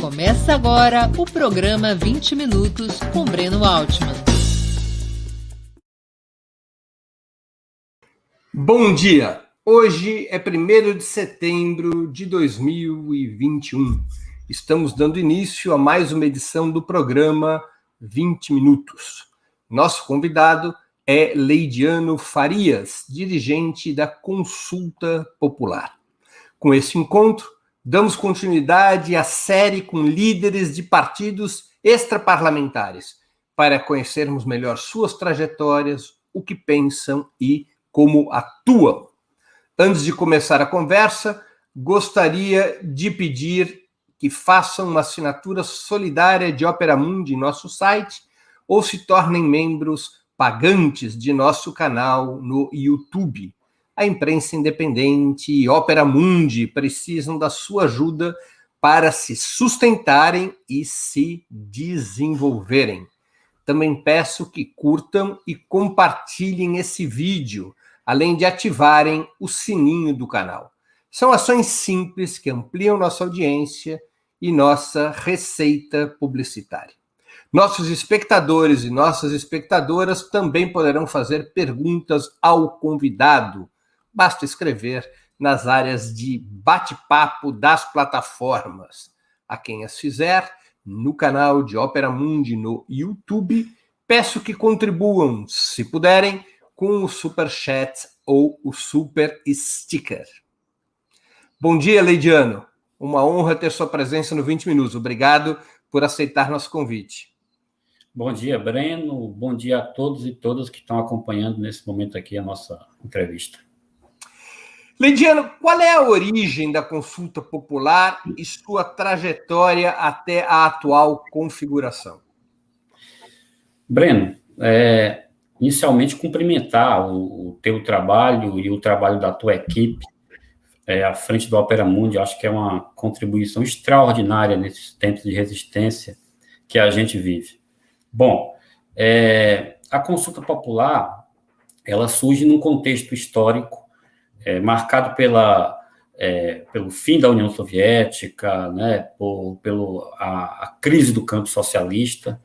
Começa agora o programa 20 Minutos com Breno Altman. Bom dia! Hoje é 1º de setembro de 2021. Estamos dando início a mais uma edição do programa 20 Minutos. Nosso convidado é Leidiano Farias, dirigente da Consulta Popular. Com esse encontro, damos continuidade à série com líderes de partidos extraparlamentares, para conhecermos melhor suas trajetórias, o que pensam e como atuam. Antes de começar a conversa, gostaria de pedir que façam uma assinatura solidária de Opera Mundi em nosso site ou se tornem membros pagantes de nosso canal no YouTube. A imprensa independente e Opera Mundi precisam da sua ajuda para se sustentarem e se desenvolverem. Também peço que curtam e compartilhem esse vídeo, além de ativarem o sininho do canal. São ações simples que ampliam nossa audiência e nossa receita publicitária. Nossos espectadores e nossas espectadoras também poderão fazer perguntas ao convidado. Basta escrever nas áreas de bate-papo das plataformas. A quem as fizer, no canal de Opera Mundi no YouTube, peço que contribuam, se puderem, com o Super Chat ou o Super Sticker. Bom dia, Leidiano. Uma honra ter sua presença no 20 Minutos. Obrigado por aceitar nosso convite. Bom dia, Breno. Bom dia a todos e todas que estão acompanhando nesse momento aqui a nossa entrevista. Leidiano, qual é a origem da Consulta Popular e sua trajetória até a atual configuração? Breno, inicialmente cumprimentar o teu trabalho e o trabalho da tua equipe à frente do Opera Mundi. Acho que é uma contribuição extraordinária nesses tempos de resistência que a gente vive. Bom, a Consulta Popular, ela surge num contexto histórico marcado pelo fim da União Soviética, né, a crise do campo socialista,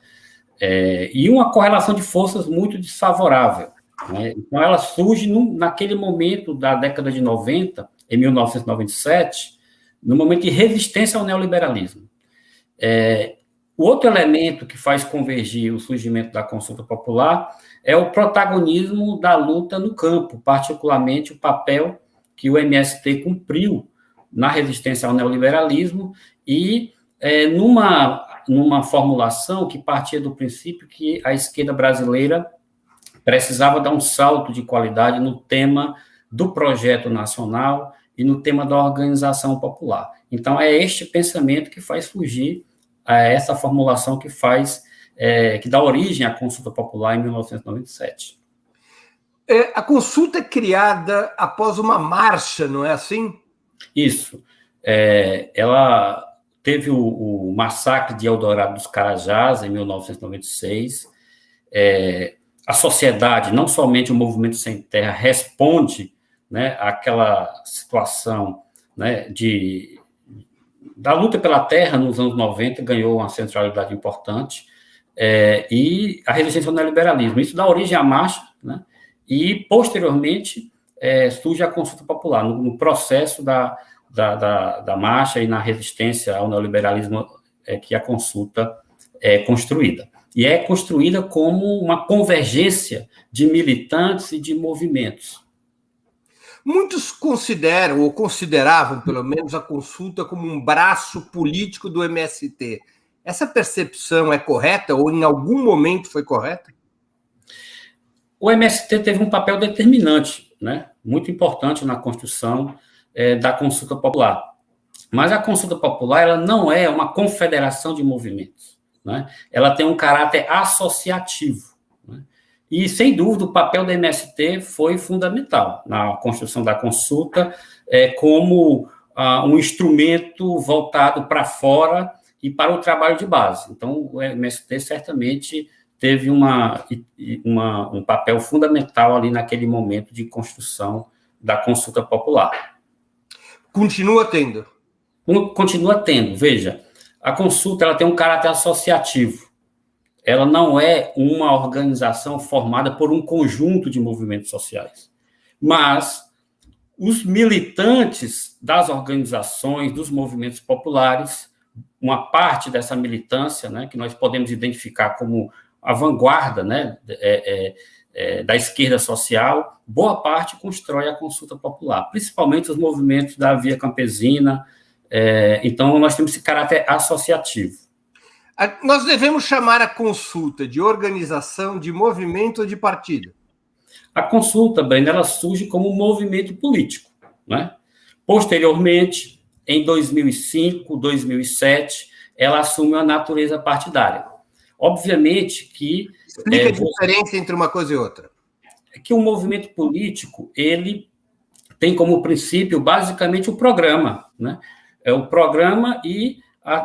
e uma correlação de forças muito desfavorável. Né? Então, ela surge naquele momento da década de 90, em 1997, no momento de resistência ao neoliberalismo. O outro elemento que faz convergir o surgimento da Consulta Popular é o protagonismo da luta no campo, particularmente o papel que o MST cumpriu na resistência ao neoliberalismo e numa formulação que partia do princípio que a esquerda brasileira precisava dar um salto de qualidade no tema do projeto nacional e no tema da organização popular. Então, é este pensamento que faz surgir essa formulação que dá origem à Consulta Popular em 1997. A consulta é criada após uma marcha, não é assim? Isso. Ela teve o massacre de Eldorado dos Carajás, em 1996. A sociedade, não somente o Movimento Sem Terra, responde, né, àquela situação, né, da luta pela terra nos anos 90, ganhou uma centralidade importante, e a resistência ao neoliberalismo. Isso dá origem à marcha, né, e, posteriormente, surge a Consulta Popular, no processo da marcha e na resistência ao neoliberalismo que a consulta é construída. E é construída como uma convergência de militantes e de movimentos. Muitos consideram, ou consideravam, pelo menos, a consulta como um braço político do MST. Essa percepção é correta ou em algum momento foi correta? O MST teve um papel determinante, né, muito importante na construção da Consulta Popular. Mas a Consulta Popular ela não é uma confederação de movimentos, né? Ela tem um caráter associativo. Né? E, sem dúvida, o papel da MST foi fundamental na construção da consulta, como um instrumento voltado para fora e para o trabalho de base. Então, o MST certamente teve um papel fundamental ali naquele momento de construção da Consulta Popular. Continua tendo? Continua tendo. Veja, A consulta ela tem um caráter associativo. Ela não é uma organização formada por um conjunto de movimentos sociais, mas os militantes das organizações, dos movimentos populares, uma parte dessa militância, né, que nós podemos identificar como a vanguarda, né, da esquerda social, boa parte constrói a consulta popular, principalmente os movimentos da Via Campesina. Então, nós temos esse caráter associativo. Nós devemos chamar a consulta de organização, de movimento ou de partido? A consulta, Breno, ela surge como um movimento político, né? Posteriormente, em 2005, 2007, ela assume uma natureza partidária. Obviamente que... Explica a diferença entre uma coisa e outra. É que o movimento político, ele tem como princípio, basicamente, o programa, né? É o programa e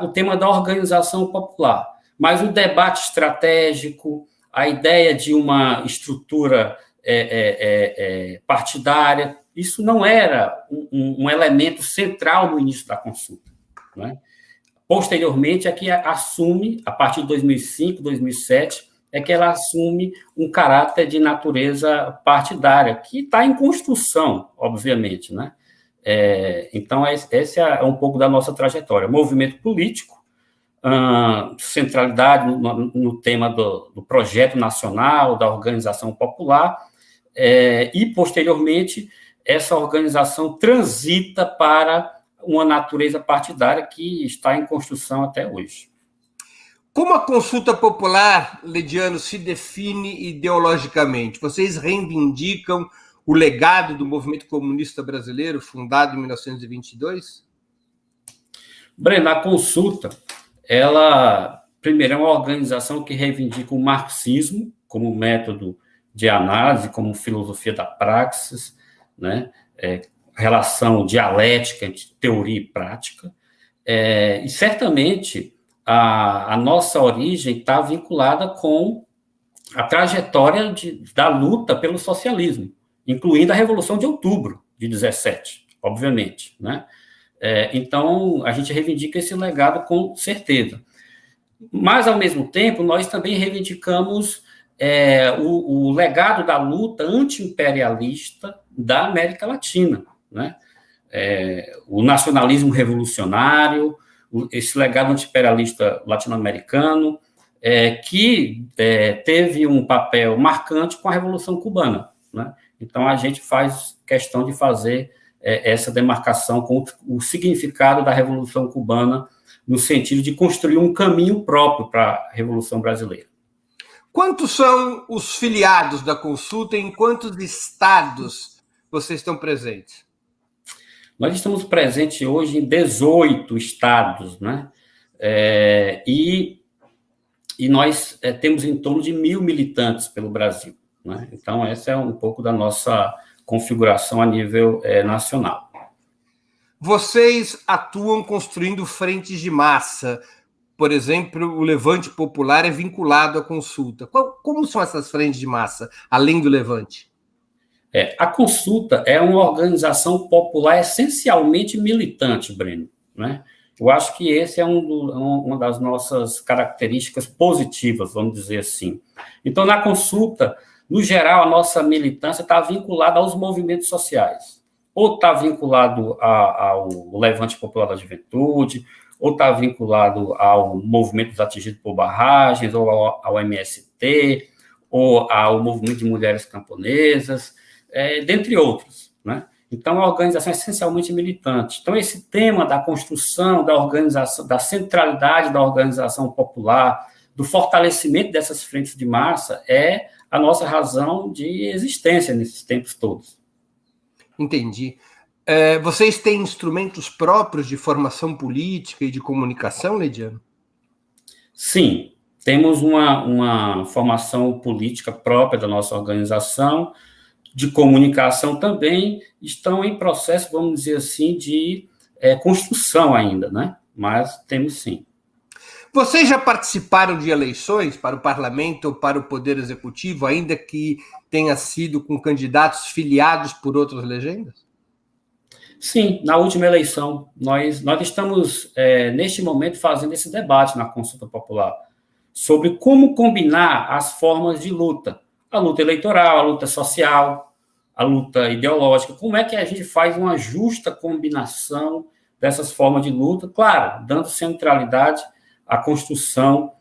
o tema da organização popular. Mas o debate estratégico, a ideia de uma estrutura partidária, isso não era um elemento central no início da consulta, né? Posteriormente, é que assume, a partir de 2005, 2007, é que ela assume um caráter de natureza partidária, que está em construção, obviamente, né? Então, esse é um pouco da nossa trajetória. Movimento político, centralidade no tema do projeto nacional, da organização popular, e, posteriormente, essa organização transita para uma natureza partidária que está em construção até hoje. Como a consulta popular, Lediano, se define ideologicamente? Vocês reivindicam o legado do movimento comunista brasileiro, fundado em 1922? Breno, a consulta, ela, primeiro, é uma organização que reivindica o marxismo como método de análise, como filosofia da praxis, né? Relação dialética entre teoria e prática. E, certamente, a nossa origem está vinculada com a trajetória da luta pelo socialismo, incluindo a Revolução de Outubro de 17, obviamente, né? Então, a gente reivindica esse legado com certeza. Mas, ao mesmo tempo, nós também reivindicamos o legado da luta anti-imperialista da América Latina, né? O nacionalismo revolucionário, esse legado anti-imperialista latino-americano, que teve um papel marcante com a Revolução Cubana, né? Então, a gente faz questão de fazer essa demarcação com o significado da Revolução Cubana, no sentido de construir um caminho próprio para a Revolução Brasileira. Quantos são os filiados da consulta e em quantos estados vocês estão presentes? Nós estamos presentes hoje em 18 estados, né? E nós temos em torno de 1.000 militantes pelo Brasil, né? Então, essa é um pouco da nossa configuração a nível nacional. Vocês atuam construindo frentes de massa. Por exemplo, o Levante Popular é vinculado à consulta. Como são essas frentes de massa, além do Levante? A consulta é uma organização popular essencialmente militante, Breno, né? Eu acho que esse é uma das nossas características positivas, vamos dizer assim. Então, na consulta, no geral, a nossa militância está vinculada aos movimentos sociais. Ou está vinculado ao Levante Popular da Juventude, ou está vinculado ao movimento dos atingidos por barragens, ou ao MST, ou ao movimento de mulheres camponesas, dentre outros, né? Então, a organização é essencialmente militante. Então, esse tema da construção da organização, da centralidade da organização popular, do fortalecimento dessas frentes de massa, é a nossa razão de existência nesses tempos todos. Entendi. Vocês têm instrumentos próprios de formação política e de comunicação, Lediano? Sim, temos uma formação política própria da nossa organização, de comunicação também, estão em processo, vamos dizer assim, de construção ainda, né? Mas temos sim. Vocês já participaram de eleições para o parlamento ou para o poder executivo, ainda que tenha sido com candidatos filiados por outras legendas? Sim, na última eleição, nós estamos, neste momento, fazendo esse debate na consulta popular sobre como combinar as formas de luta, a luta eleitoral, a luta social, a luta ideológica, como é que a gente faz uma justa combinação dessas formas de luta, claro, dando centralidade à construção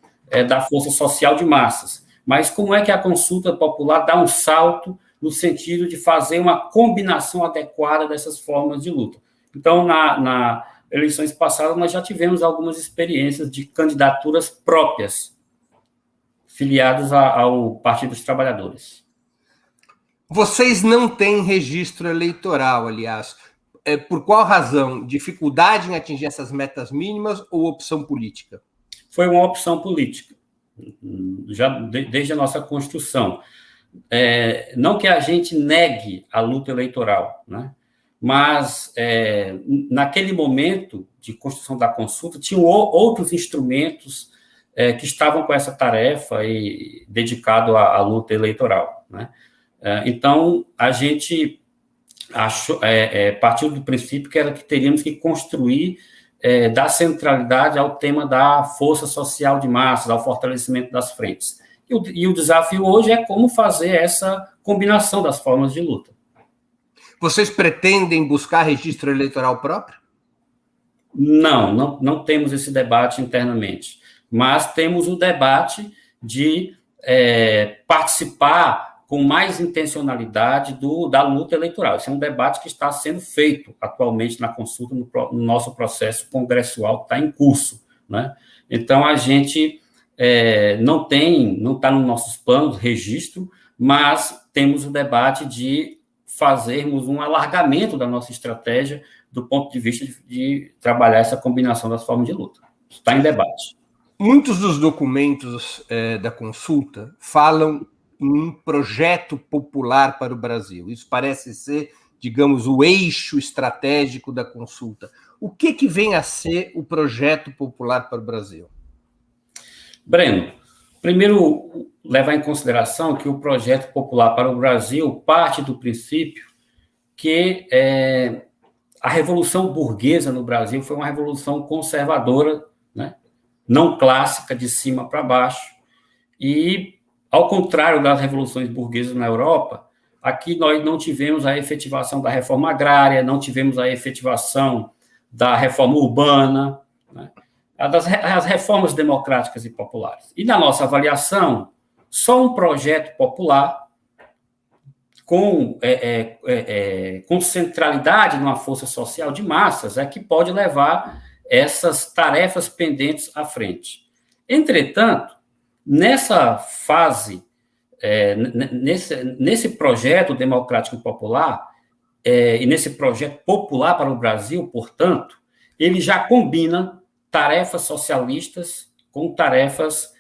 da força social de massas, mas como é que a consulta popular dá um salto no sentido de fazer uma combinação adequada dessas formas de luta. Então, na eleições passadas, nós já tivemos algumas experiências de candidaturas próprias, filiadas ao Partido dos Trabalhadores. Vocês não têm registro eleitoral, aliás. Por qual razão? Dificuldade em atingir essas metas mínimas ou opção política? Foi uma opção política, já desde a nossa construção. Não que a gente negue a luta eleitoral, né? Mas naquele momento de construção da consulta, tinham outros instrumentos que estavam com essa tarefa e dedicado à luta eleitoral, né? Então, a gente partiu do princípio que teríamos que construir, dar centralidade ao tema da força social de massas, ao fortalecimento das frentes. E o desafio hoje é como fazer essa combinação das formas de luta. Vocês pretendem buscar registro eleitoral próprio? Não temos esse debate internamente, mas temos o debate de participar com mais intencionalidade da luta eleitoral. Esse é um debate que está sendo feito atualmente na consulta, no nosso processo congressual que está em curso, né? Então, a gente não está nos nossos planos registro, mas temos o debate de fazermos um alargamento da nossa estratégia do ponto de vista de trabalhar essa combinação das formas de luta. Está em debate. Muitos dos documentos da consulta falam em um projeto popular para o Brasil. Isso parece ser, digamos, o eixo estratégico da consulta. O que vem a ser o projeto popular para o Brasil? Breno, primeiro, levar em consideração que o projeto popular para o Brasil parte do princípio que a Revolução Burguesa no Brasil foi uma revolução conservadora, né? Não clássica, de cima para baixo, e, ao contrário das revoluções burguesas na Europa, aqui nós não tivemos a efetivação da reforma agrária, não tivemos a efetivação da reforma urbana, né? As reformas democráticas e populares. E, na nossa avaliação, só um projeto popular com centralidade numa força social de massas é que pode levar essas tarefas pendentes à frente. Entretanto, nessa fase, nesse projeto democrático e popular, e nesse projeto popular para o Brasil, portanto, ele já combina tarefas socialistas com tarefas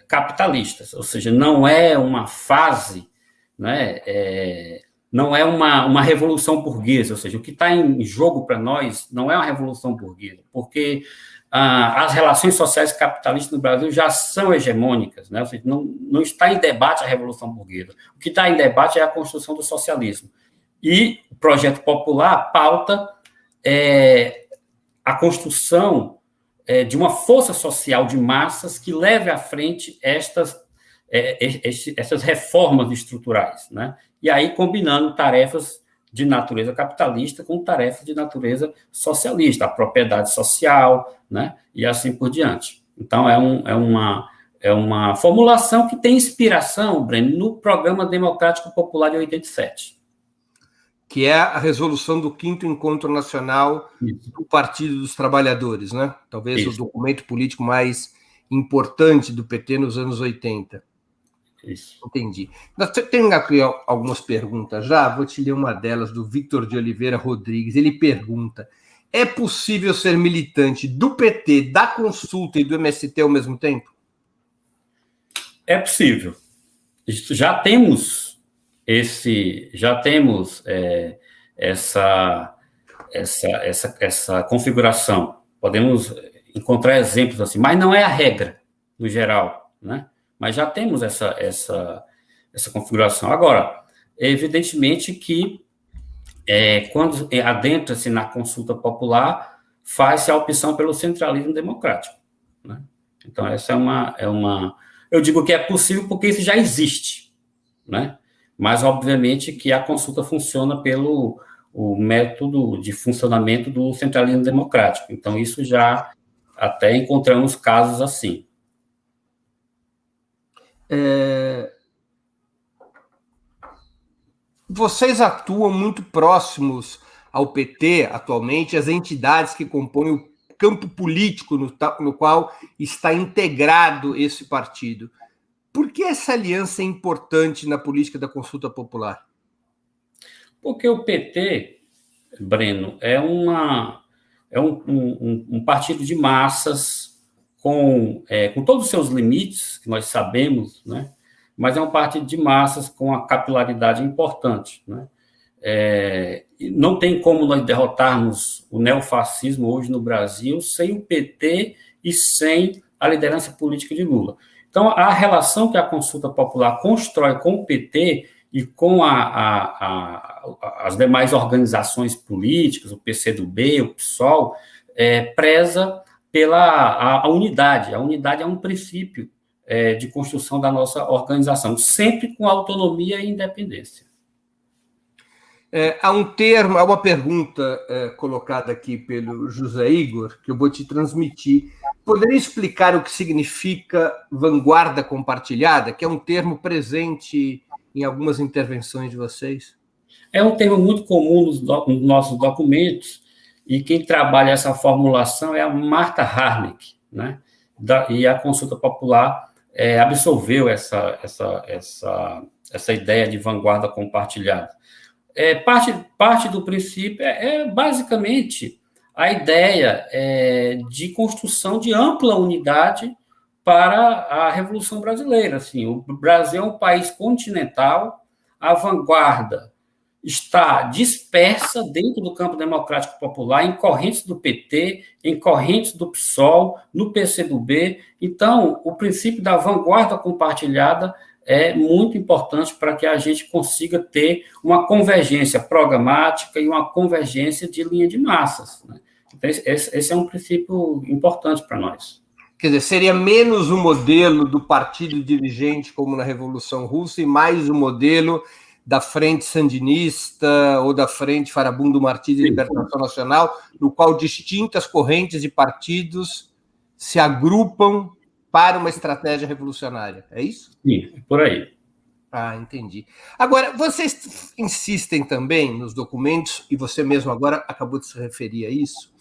capitalistas, ou seja, não é uma fase, né, não é uma revolução burguesa, ou seja, o que está em jogo para nós não é uma revolução burguesa, porque as relações sociais capitalistas no Brasil já são hegemônicas, né? Ou seja, não está em debate a revolução burguesa. O que está em debate é a construção do socialismo. E o projeto popular pauta a construção de uma força social de massas que leve à frente essas reformas estruturais, né? E aí combinando tarefas de natureza capitalista com tarefas de natureza socialista, a propriedade social, né? E assim por diante. Então, é uma formulação que tem inspiração, Breno, no Programa Democrático Popular de 87. Que é a resolução do 5º Encontro Nacional do Partido dos Trabalhadores, né? Talvez o documento político mais importante do PT nos anos 80. Isso. Entendi. Nós temos aqui algumas perguntas já, vou te ler uma delas, do Victor de Oliveira Rodrigues. Ele pergunta: é possível ser militante do PT, da Consulta e do MST ao mesmo tempo? É possível. Já temos essa configuração. Podemos encontrar exemplos assim, mas não é a regra, no geral, né? Mas já temos essa configuração. Agora, evidentemente que quando adentra-se na consulta popular, faz-se a opção pelo centralismo democrático, né? Então, essa é uma... Eu digo que é possível porque isso já existe, né? Mas, obviamente, que a consulta funciona pelo o método de funcionamento do centralismo democrático. Então, isso já até encontramos casos assim. Vocês atuam muito próximos ao PT, atualmente, as entidades que compõem o campo político no qual está integrado esse partido. Por que essa aliança é importante na política da consulta popular? Porque o PT, Breno, é um partido de massas com todos os seus limites, que nós sabemos, né? Mas é um partido de massas com a capilaridade importante, né? Não tem como nós derrotarmos o neofascismo hoje no Brasil sem o PT e sem a liderança política de Lula. Então, a relação que a consulta popular constrói com o PT e com as demais organizações políticas, o PCdoB, o PSOL, preza pela a unidade. A unidade é um princípio de construção da nossa organização, sempre com autonomia e independência. Há uma pergunta colocada aqui pelo José Igor, que eu vou te transmitir. Poderia explicar o que significa vanguarda compartilhada, que é um termo presente em algumas intervenções de vocês? É um termo muito comum nos nossos documentos, e quem trabalha essa formulação é a Martha Harneck, né? E a consulta popular absorveu essa ideia de vanguarda compartilhada. Parte do princípio basicamente a ideia de construção de ampla unidade para a Revolução Brasileira. Assim, o Brasil é um país continental, a vanguarda está dispersa dentro do campo democrático popular, em correntes do PT, em correntes do PSOL, no PCdoB. Então, o princípio da vanguarda compartilhada é muito importante para que a gente consiga ter uma convergência programática e uma convergência de linha de massas, né? Então, esse é um princípio importante para nós. Quer dizer, seria menos o modelo do partido dirigente, como na Revolução Russa, e mais o modelo da Frente Sandinista ou da Frente Farabundo Martí de Libertação Nacional, no qual distintas correntes de partidos se agrupam para uma estratégia revolucionária. É isso? Sim, por aí. Ah, entendi. Agora, vocês insistem também nos documentos, e você mesmo agora acabou de se referir a isso,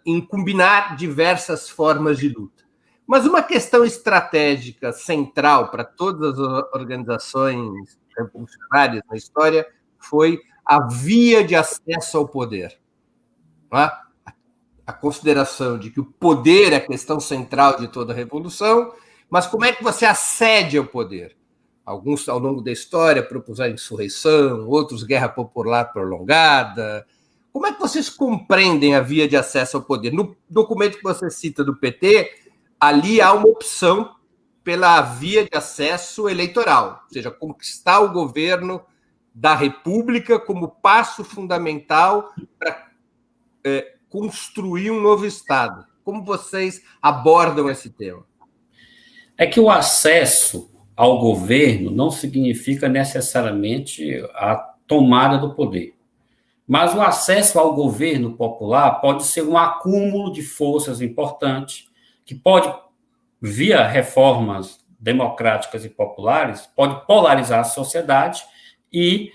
em combinar diversas formas de luta. Mas uma questão estratégica central para todas as organizações revolucionárias na história foi a via de acesso ao poder. Não é? A consideração de que o poder é a questão central de toda a revolução, mas como é que você acede ao poder? Alguns, ao longo da história, propuseram insurreição, outros guerra popular prolongada. Como é que vocês compreendem a via de acesso ao poder? No documento que você cita do PT, ali há uma opção pela via de acesso eleitoral, ou seja, conquistar o governo da República como passo fundamental para construir um novo Estado. Como vocês abordam esse tema? É que o acesso ao governo não significa necessariamente a tomada do poder. Mas o acesso ao governo popular pode ser um acúmulo de forças importante, que pode, via reformas democráticas e populares, pode polarizar a sociedade e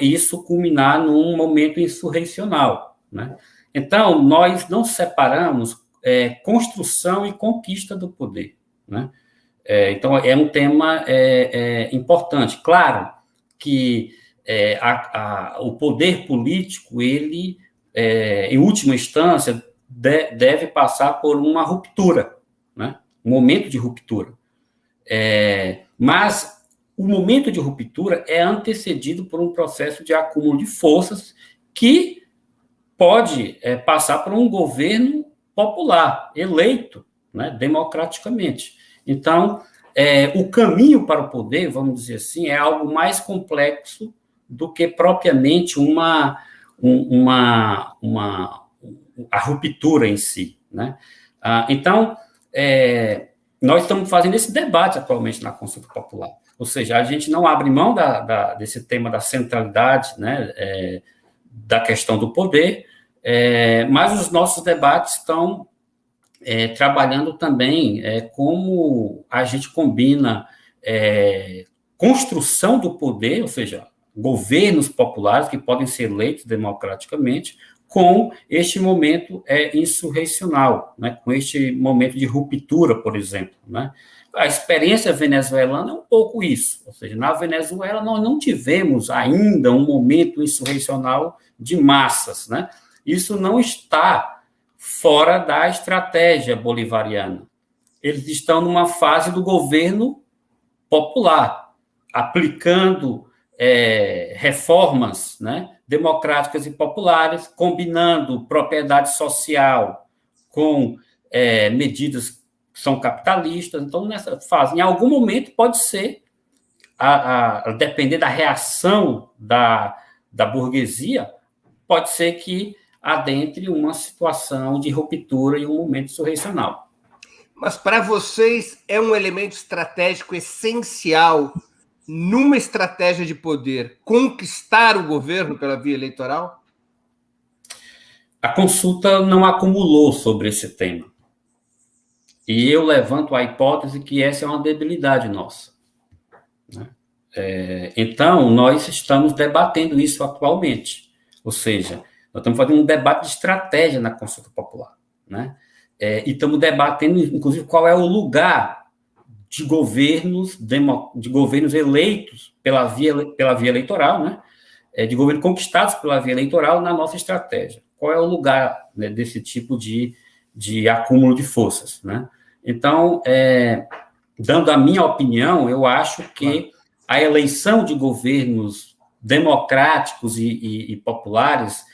isso culminar num momento insurrecional, né? Então, nós não separamos construção e conquista do poder, né? Então, é um tema importante. Claro que o poder político, ele, em última instância, deve passar por uma ruptura, né? Um momento de ruptura. Mas o momento de ruptura é antecedido por um processo de acúmulo de forças que pode passar por um governo popular, eleito, né, democraticamente. Então, o caminho para o poder, vamos dizer assim, é algo mais complexo do que propriamente a ruptura em si, né? Então, nós estamos fazendo esse debate atualmente na consulta popular, ou seja, a gente não abre mão desse tema da centralidade, né, da questão do poder, mas os nossos debates estão trabalhando também como a gente combina construção do poder, ou seja, governos populares que podem ser eleitos democraticamente, com este momento insurrecional, né, com este momento de ruptura, por exemplo, né? A experiência venezuelana é um pouco isso, ou seja, na Venezuela nós não tivemos ainda um momento insurrecional de massas, né? Isso não está fora da estratégia bolivariana. Eles estão numa fase do governo popular, aplicando reformas, né, democráticas e populares, combinando propriedade social com medidas que são capitalistas. Então, nessa fase, em algum momento, pode ser, a depender da reação da burguesia, pode ser que adentre uma situação de ruptura e um momento insurrecional. Mas, para vocês, é um elemento estratégico essencial numa estratégia de poder conquistar o governo pela via eleitoral? A consulta não acumulou sobre esse tema. E eu levanto a hipótese que essa é uma debilidade nossa, né? Então, nós estamos debatendo isso atualmente. Ou seja, nós estamos fazendo um debate de estratégia na consulta popular, né? E estamos debatendo, inclusive, qual é o lugar de governos eleitos pela via eleitoral, né? De governos conquistados pela via eleitoral na nossa estratégia. Qual é o lugar, né, desse tipo de acúmulo de forças, né? Então, dando a minha opinião, eu acho que a eleição de governos democráticos e populares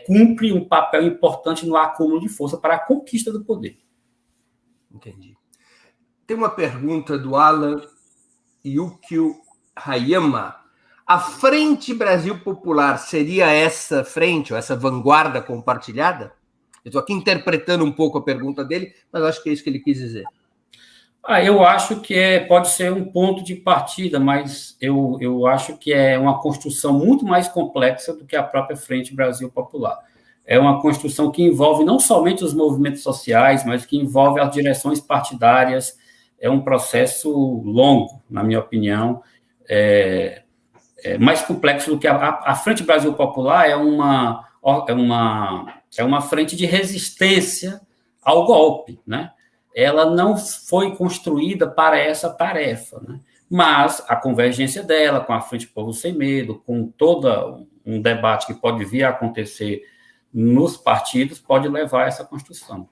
cumpre um papel importante no acúmulo de força para a conquista do poder. Entendi. Tem uma pergunta do Alan Yukio Hayama. A Frente Brasil Popular seria essa frente, ou essa vanguarda compartilhada? Eu estou aqui interpretando um pouco a pergunta dele, mas acho que é isso que ele quis dizer. Eu acho que pode ser um ponto de partida, mas eu acho que é uma construção muito mais complexa do que a própria Frente Brasil Popular. É uma construção que envolve não somente os movimentos sociais, mas que envolve as direções partidárias. É um processo longo, na minha opinião, mais complexo do que a Frente Brasil Popular é uma frente de resistência ao golpe, né? Ela não foi construída para essa tarefa, né? Mas a convergência dela com a Frente Povo Sem Medo, com todo um debate que pode vir a acontecer nos partidos, pode levar a essa construção.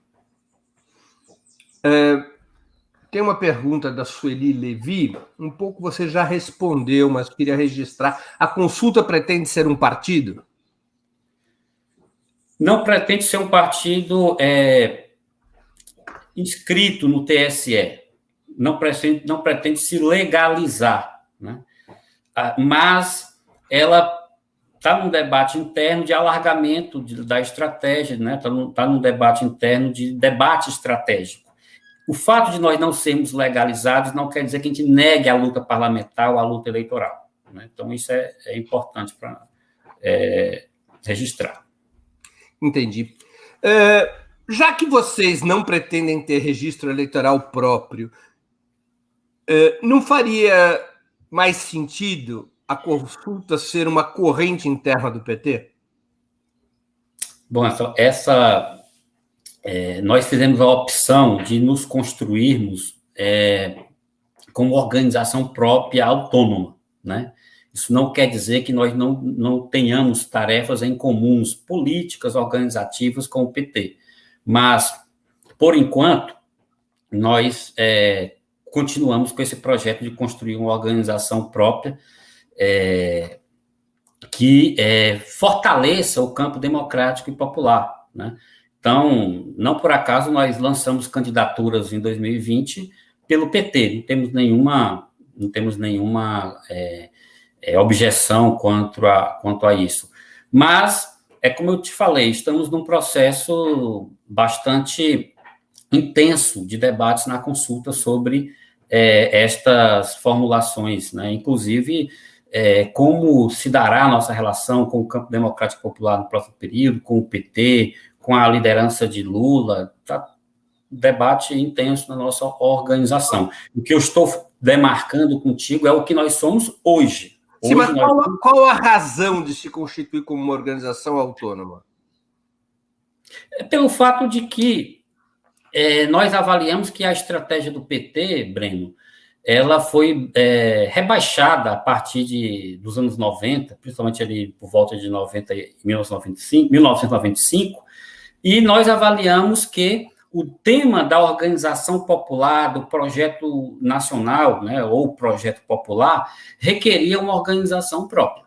Tem uma pergunta da Sueli Levi, um pouco você já respondeu, mas queria registrar. A consulta pretende ser um partido? Não pretende ser um partido inscrito no TSE, não pretende se legalizar, né? Mas ela está num debate interno de alargamento da estratégia, né? Está num debate interno de debate estratégico. O fato de nós não sermos legalizados não quer dizer que a gente negue a luta parlamentar ou a luta eleitoral, né? Então, isso é importante para registrar. Entendi. Já que vocês não pretendem ter registro eleitoral próprio, não faria mais sentido a consulta ser uma corrente interna do PT? Bom, nós fizemos a opção de nos construirmos como organização própria autônoma, né? Isso não quer dizer que nós não tenhamos tarefas em comuns, políticas, organizativas com o PT. Mas, por enquanto, nós continuamos com esse projeto de construir uma organização própria que fortaleça o campo democrático e popular, né? Então, não por acaso nós lançamos candidaturas em 2020 pelo PT, não temos nenhuma objeção quanto a isso. Mas, como eu te falei, estamos num processo bastante intenso de debates na consulta sobre estas formulações, né? Inclusive, como se dará a nossa relação com o campo democrático popular no próximo período, com o PT, com a liderança de Lula, tá debate intenso na nossa organização. O que eu estou demarcando contigo é o que nós somos hoje. Sim, mas qual a razão de se constituir como uma organização autônoma? É pelo fato de que nós avaliamos que a estratégia do PT, Breno, ela foi rebaixada a partir dos anos 90, principalmente ali por volta de 1995, e nós avaliamos que o tema da organização popular, do projeto nacional, né, ou projeto popular, requeria uma organização própria.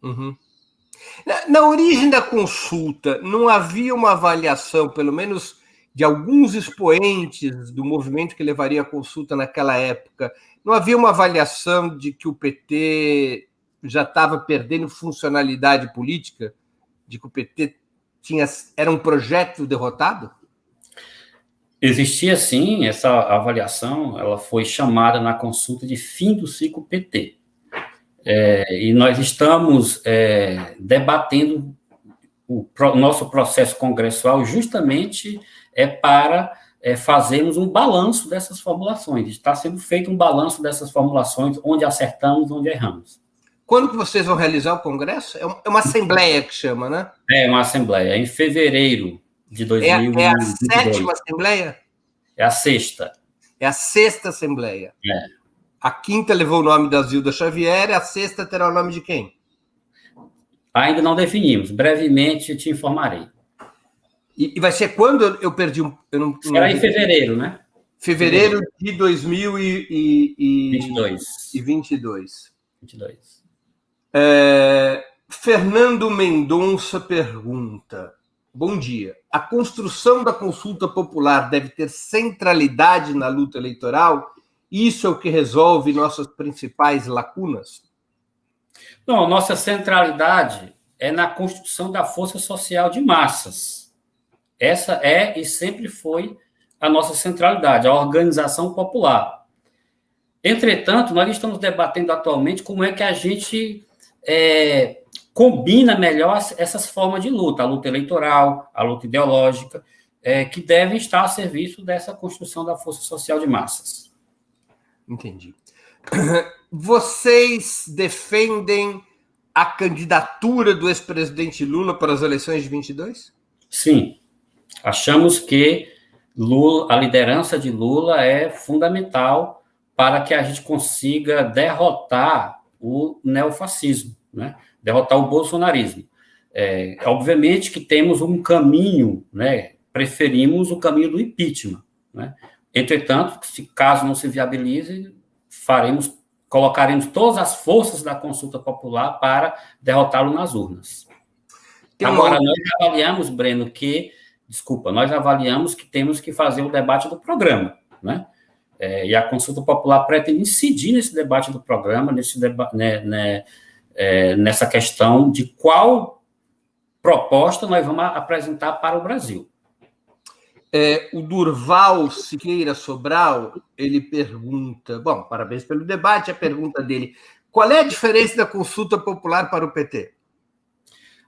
Uhum. Na origem da consulta, não havia uma avaliação, pelo menos de alguns expoentes do movimento que levaria a consulta naquela época, não havia uma avaliação de que o PT já estava perdendo funcionalidade política, de que o PT era um projeto derrotado? Existia, sim, essa avaliação, ela foi chamada na consulta de fim do ciclo PT. E nós estamos debatendo o nosso processo congressual justamente para fazermos um balanço dessas formulações. Está sendo feito um balanço dessas formulações, onde acertamos, onde erramos. Quando que vocês vão realizar o congresso? É uma assembleia que chama, né? É uma assembleia, em fevereiro de 2022. É a 7ª assembleia? É a 6ª. É a 6ª assembleia. A 5ª levou o nome da Zilda Xavier, e a 6ª terá o nome de quem? Ainda não definimos. Brevemente eu te informarei. E vai ser quando? Eu perdi Será em fevereiro, né? Fevereiro de 2022. Fernando Mendonça pergunta: bom dia. A construção da consulta popular deve ter centralidade na luta eleitoral? Isso é o que resolve nossas principais lacunas? Não, nossa centralidade é na construção da força social de massas. Essa é e sempre foi a nossa centralidade, a organização popular. Entretanto, nós estamos debatendo atualmente como é que a gente combina melhor essas formas de luta, a luta eleitoral, a luta ideológica, que devem estar a serviço dessa construção da força social de massas. Entendi. Vocês defendem a candidatura do ex-presidente Lula para as eleições de 22? Sim. Achamos que a liderança de Lula é fundamental para que a gente consiga derrotar o neofascismo, né? Derrotar o bolsonarismo. Obviamente que temos um caminho, né? Preferimos o caminho do impeachment, né? Entretanto, caso não se viabilize, colocaremos todas as forças da consulta popular para derrotá-lo nas urnas. Agora, nós avaliamos, Breno, nós avaliamos que temos que fazer o debate do programa, né? E a consulta popular pretende incidir nesse debate do programa, nessa questão de qual proposta nós vamos apresentar para o Brasil. O Durval Siqueira Sobral, ele pergunta, bom, parabéns pelo debate, a pergunta dele: qual é a diferença da consulta popular para o PT?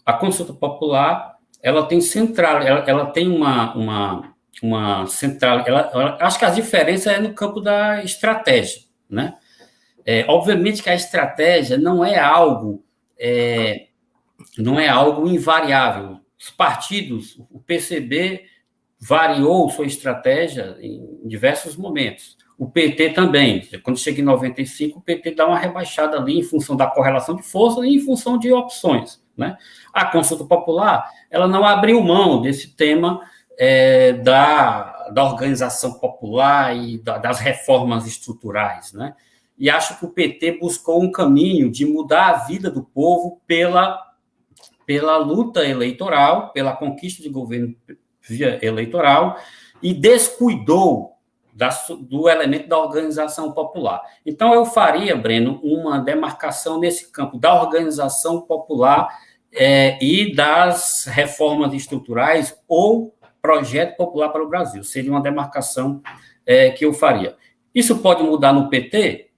A consulta popular, ela tem ela tem uma central, acho que a diferença é no campo da estratégia, né? Obviamente que a estratégia não é algo invariável. Os partidos, o PCB variou sua estratégia em diversos momentos. O PT também. Quando chega em 95, o PT dá uma rebaixada ali em função da correlação de forças e em função de opções, né? A consulta popular, ela não abriu mão desse tema da organização popular e das reformas estruturais, né? E acho que o PT buscou um caminho de mudar a vida do povo pela luta eleitoral, pela conquista de governo via eleitoral, e descuidou do elemento da organização popular. Então, eu faria, Breno, uma demarcação nesse campo da organização popular e das reformas estruturais ou projeto popular para o Brasil. Seria uma demarcação que eu faria. Isso pode mudar no PT?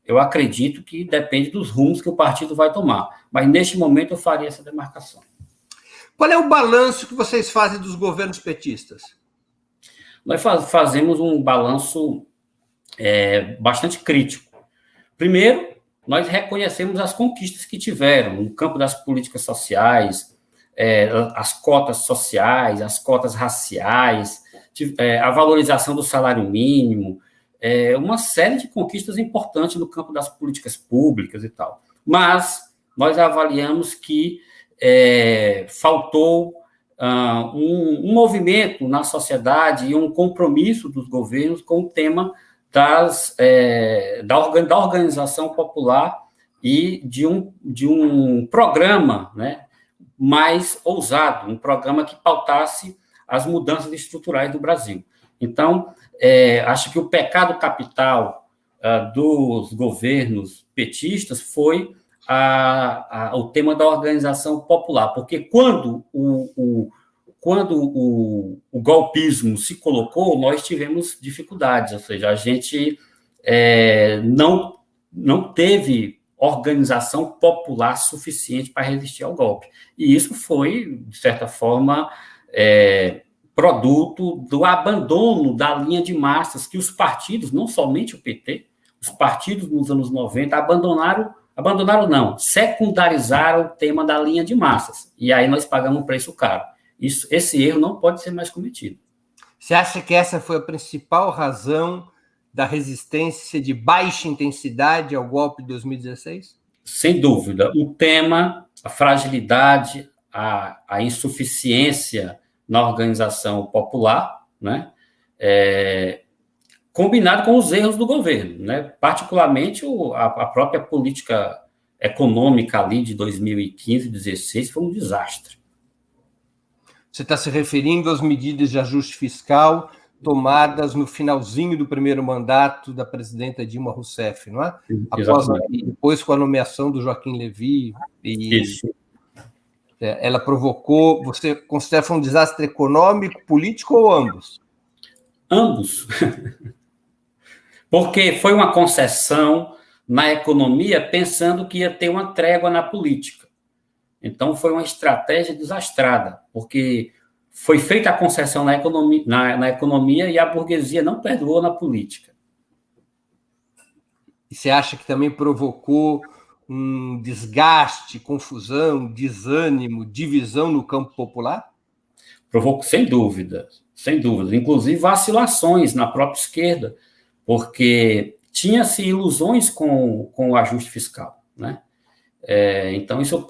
Eu acredito que depende dos rumos que o partido vai tomar. Mas, neste momento, eu faria essa demarcação. Qual é o balanço que vocês fazem dos governos petistas? Nós fazemos um balanço bastante crítico. Primeiro, nós reconhecemos as conquistas que tiveram no campo das políticas sociais, as cotas sociais, as cotas raciais, a valorização do salário mínimo, uma série de conquistas importantes no campo das políticas públicas e tal. Mas nós avaliamos que faltou um movimento na sociedade e um compromisso dos governos com o tema da organização popular e de um programa, né, mais ousado, um programa que pautasse as mudanças estruturais do Brasil. Então, acho que o pecado capital dos governos petistas foi o tema da organização popular, porque quando o golpismo se colocou, nós tivemos dificuldades, ou seja, a gente não teve organização popular suficiente para resistir ao golpe. E isso foi, de certa forma, produto do abandono da linha de massas que os partidos, não somente o PT, os partidos nos anos 90 abandonaram não, secundarizaram o tema da linha de massas. E aí nós pagamos um preço caro. Esse erro não pode ser mais cometido. Você acha que essa foi a principal razão da resistência de baixa intensidade ao golpe de 2016? Sem dúvida. O tema, a fragilidade, a insuficiência na organização popular, né? Combinado com os erros do governo, né? Particularmente a própria política econômica ali de 2015 e 2016 foi um desastre. Você está se referindo às medidas de ajuste fiscal tomadas no finalzinho do primeiro mandato da presidenta Dilma Rousseff, não é? Depois com a nomeação do Joaquim Levy. Isso. Ela provocou, você considera um desastre econômico, político ou ambos? Ambos. Porque foi uma concessão na economia pensando que ia ter uma trégua na política. Então, foi uma estratégia desastrada, porque foi feita a concessão na economia e a burguesia não perdoou na política. E você acha que também provocou um desgaste, confusão, desânimo, divisão no campo popular? Provocou, sem dúvida. Inclusive vacilações na própria esquerda, porque tinha-se ilusões com o ajuste fiscal, né? Então, isso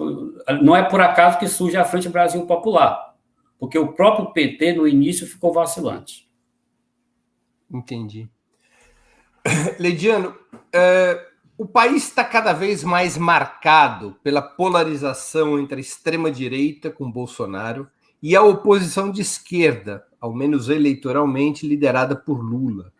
não é por acaso que surge a Frente Brasil Popular, porque o próprio PT, no início, ficou vacilante. Entendi. Leidiano, o país está cada vez mais marcado pela polarização entre a extrema-direita com Bolsonaro e a oposição de esquerda, ao menos eleitoralmente, liderada por Lula.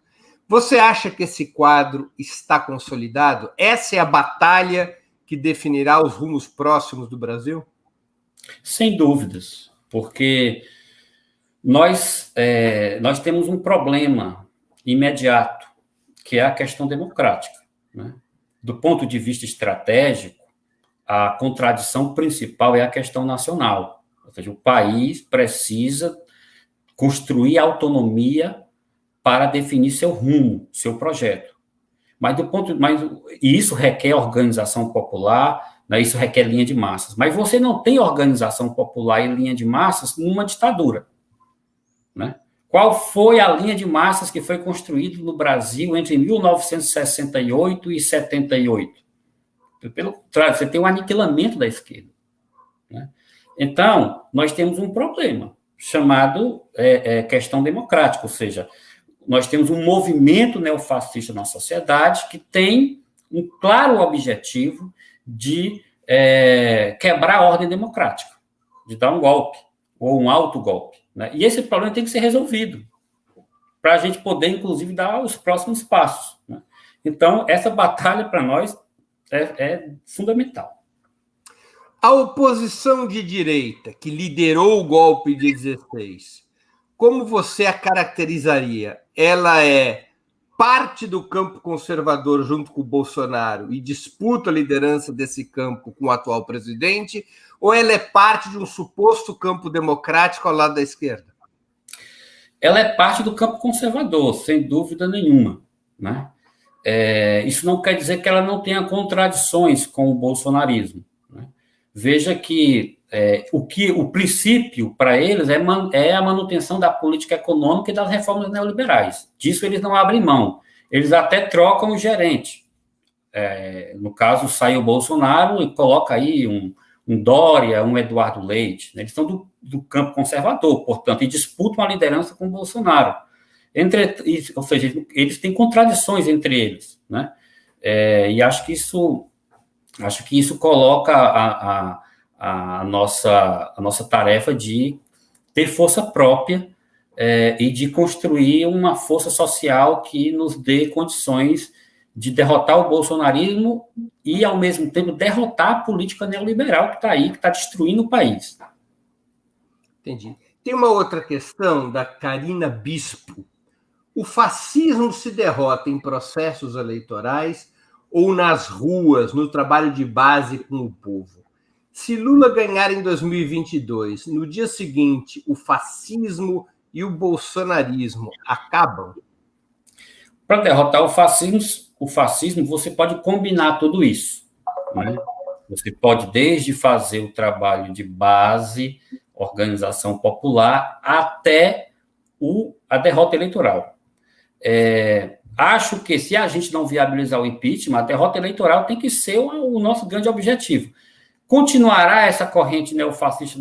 Você acha que esse quadro está consolidado? Essa é a batalha que definirá os rumos próximos do Brasil? Sem dúvidas, porque nós temos um problema imediato, que é a questão democrática, né? Do ponto de vista estratégico, a contradição principal é a questão nacional, ou seja, o país precisa construir autonomia para definir seu rumo, seu projeto. E isso requer organização popular, né, isso requer linha de massas. Mas você não tem organização popular e linha de massas numa ditadura, né? Qual foi a linha de massas que foi construída no Brasil entre 1968 e 78? Pelo contrário, você tem um aniquilamento da esquerda, né? Então, nós temos um problema chamado questão democrática, ou seja, nós temos um movimento neofascista na sociedade que tem um claro objetivo de quebrar a ordem democrática, de dar um golpe, ou um autogolpe, né? E esse problema tem que ser resolvido. para a gente poder, inclusive, dar os próximos passos, né? Então, essa batalha, para nós, é fundamental. A oposição de direita, que liderou o golpe de 16, como você a caracterizaria? Ela é parte do campo conservador junto com o Bolsonaro e disputa a liderança desse campo com o atual presidente, ou ela é parte de um suposto campo democrático ao lado da esquerda? Ela é parte do campo conservador, sem dúvida nenhuma, né? Isso não quer dizer que ela não tenha contradições com o bolsonarismo, né? Veja que o princípio para eles é a manutenção da política econômica e das reformas neoliberais. Disso eles não abrem mão. Eles até trocam o gerente. No caso, sai o Bolsonaro e coloca aí um Dória, um Eduardo Leite, né? Eles são do campo conservador, portanto, e disputam a liderança com o Bolsonaro. Ou seja, eles têm contradições entre eles, né? E acho que isso coloca a nossa tarefa de ter força própria e de construir uma força social que nos dê condições de derrotar o bolsonarismo e, ao mesmo tempo, derrotar a política neoliberal que está aí, que está destruindo o país. Entendi. Tem uma outra questão da Carina Bispo. O fascismo se derrota em processos eleitorais ou nas ruas, no trabalho de base com o povo? Se Lula ganhar em 2022, no dia seguinte, o fascismo e o bolsonarismo acabam? Para derrotar o fascismo, você pode combinar tudo isso, né? Você pode desde fazer o trabalho de base, organização popular, até a derrota eleitoral. Acho que se a gente não viabilizar o impeachment, a derrota eleitoral tem que ser o nosso grande objetivo. Continuará essa corrente neofascista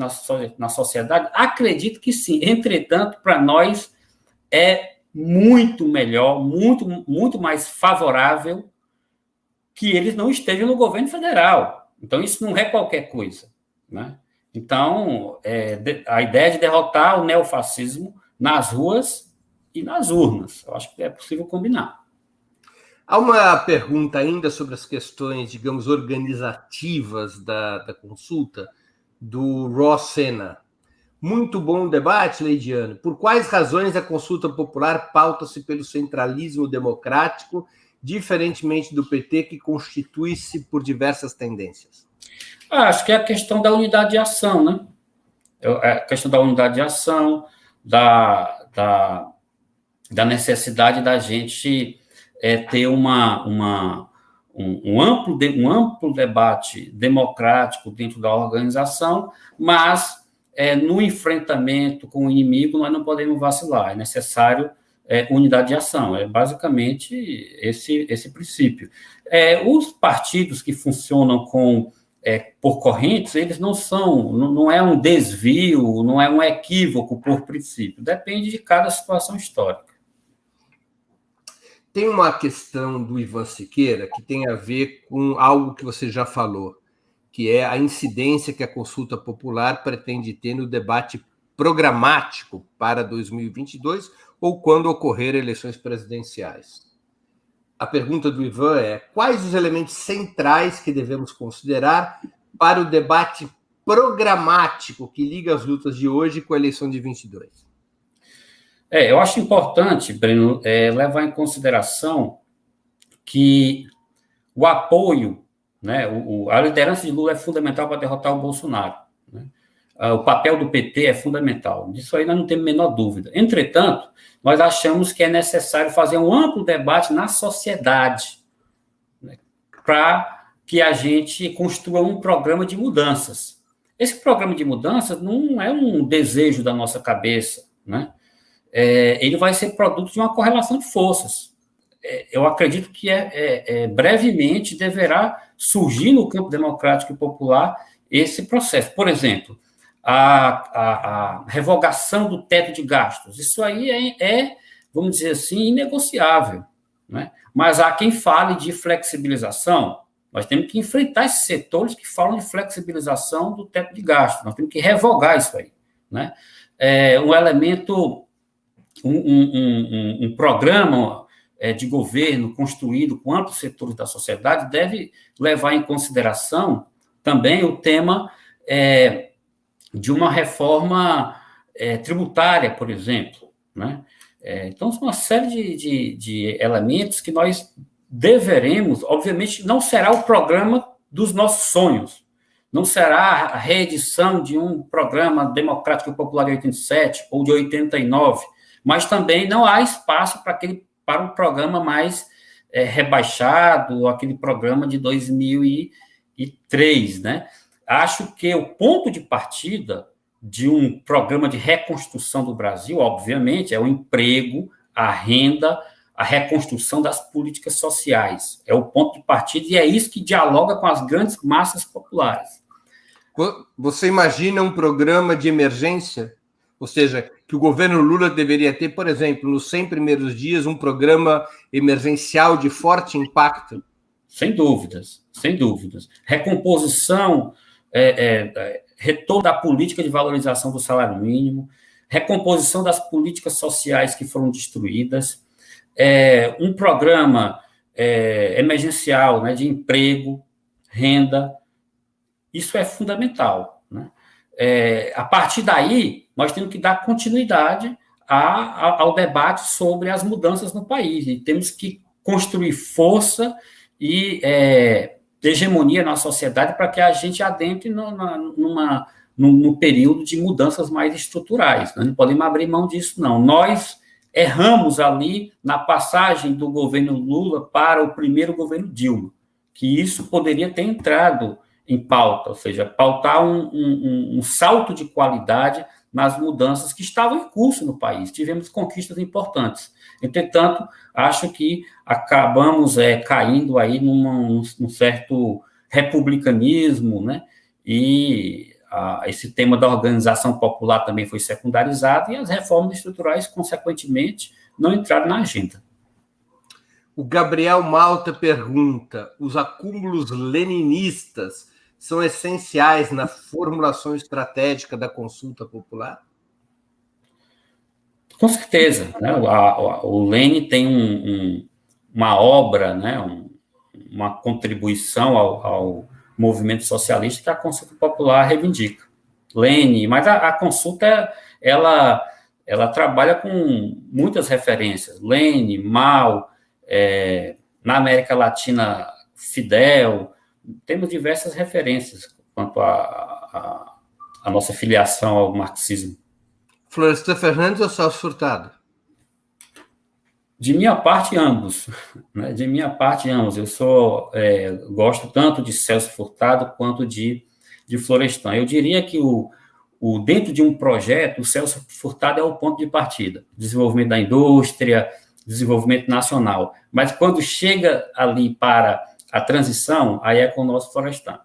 na sociedade? Acredito que sim. Entretanto, para nós é muito melhor, muito, muito mais favorável que eles não estejam no governo federal. Então, isso não é qualquer coisa, né? Então, a ideia de derrotar o neofascismo nas ruas e nas urnas, eu acho que é possível combinar. Há uma pergunta ainda sobre as questões, digamos, organizativas da consulta, do Ross Senna. Muito bom debate, Leidiano. Por quais razões a consulta popular pauta-se pelo centralismo democrático, diferentemente do PT, que constitui-se por diversas tendências? Acho que é a questão da unidade de ação, né? A questão da unidade de ação, da necessidade da gente ter um amplo debate democrático dentro da organização, mas no enfrentamento com o inimigo nós não podemos vacilar, é necessário unidade de ação, é basicamente esse princípio. Os partidos que funcionam por correntes, eles não é um desvio, não é um equívoco por princípio, depende de cada situação histórica. Tem uma questão do Ivan Siqueira que tem a ver com algo que você já falou, que é a incidência que a consulta popular pretende ter no debate programático para 2022 ou quando ocorrer eleições presidenciais. A pergunta do Ivan é: quais os elementos centrais que devemos considerar para o debate programático que liga as lutas de hoje com a eleição de 22? Eu acho importante, Breno, levar em consideração que o apoio, né, a liderança de Lula é fundamental para derrotar o Bolsonaro, né? O papel do PT é fundamental, disso aí nós não temos a menor dúvida. Entretanto, nós achamos que é necessário fazer um amplo debate na sociedade, né, para que a gente construa um programa de mudanças. Esse programa de mudanças não é um desejo da nossa cabeça, né? Ele vai ser produto de uma correlação de forças. Eu acredito que brevemente deverá surgir no campo democrático e popular esse processo. Por exemplo, a revogação do teto de gastos. Isso aí vamos dizer assim, inegociável, né? Mas há quem fale de flexibilização. Nós temos que enfrentar esses setores que falam de flexibilização do teto de gastos. Nós temos que revogar isso aí, né? Um elemento um programa de governo construído com amplos setores da sociedade deve levar em consideração também o tema de uma reforma tributária, por exemplo, né? Então, são uma série de elementos que nós deveremos, obviamente, não será o programa dos nossos sonhos, não será a reedição de um programa democrático e popular de 87 ou de 89, mas também não há espaço para um programa mais rebaixado, aquele programa de 2003, né? Acho que o ponto de partida de um programa de reconstrução do Brasil, obviamente, é o emprego, a renda, a reconstrução das políticas sociais. É o ponto de partida e é isso que dialoga com as grandes massas populares. Você imagina um programa de emergência? Ou seja, que o governo Lula deveria ter, por exemplo, nos 100 primeiros dias, um programa emergencial de forte impacto? Sem dúvidas, sem dúvidas. Recomposição, retorno da política de valorização do salário mínimo, recomposição das políticas sociais que foram destruídas, um programa emergencial, né, de emprego, renda, isso é fundamental, né? A partir daí, nós temos que dar continuidade ao debate sobre as mudanças no país, e temos que construir força e hegemonia na sociedade para que a gente adentre num período de mudanças mais estruturais. Nós não podemos abrir mão disso, não. Nós erramos ali na passagem do governo Lula para o primeiro governo Dilma, que isso poderia ter entrado em pauta, ou seja, pautar um salto de qualidade nas mudanças que estavam em curso no país. Tivemos conquistas importantes. Entretanto, acho que acabamos caindo aí num certo republicanismo, né? E esse tema da organização popular também foi secundarizado e as reformas estruturais, consequentemente, não entraram na agenda. O Gabriel Malta pergunta: os acúmulos leninistas são essenciais na formulação estratégica da consulta popular? Com certeza, né? O Lênin tem uma obra, né? Uma contribuição ao movimento socialista que a consulta popular reivindica. Lênin, mas a consulta ela trabalha com muitas referências. Lênin, Mao, na América Latina, Fidel. Temos diversas referências quanto à nossa filiação ao marxismo. Florestan Fernandes ou Celso Furtado? De minha parte, ambos. Né? De minha parte, ambos. Eu gosto tanto de Celso Furtado quanto de Florestan. Eu diria que dentro de um projeto, o Celso Furtado é o ponto de partida. Desenvolvimento da indústria, desenvolvimento nacional. Mas quando chega ali para a transição, aí é com o nosso Florestan.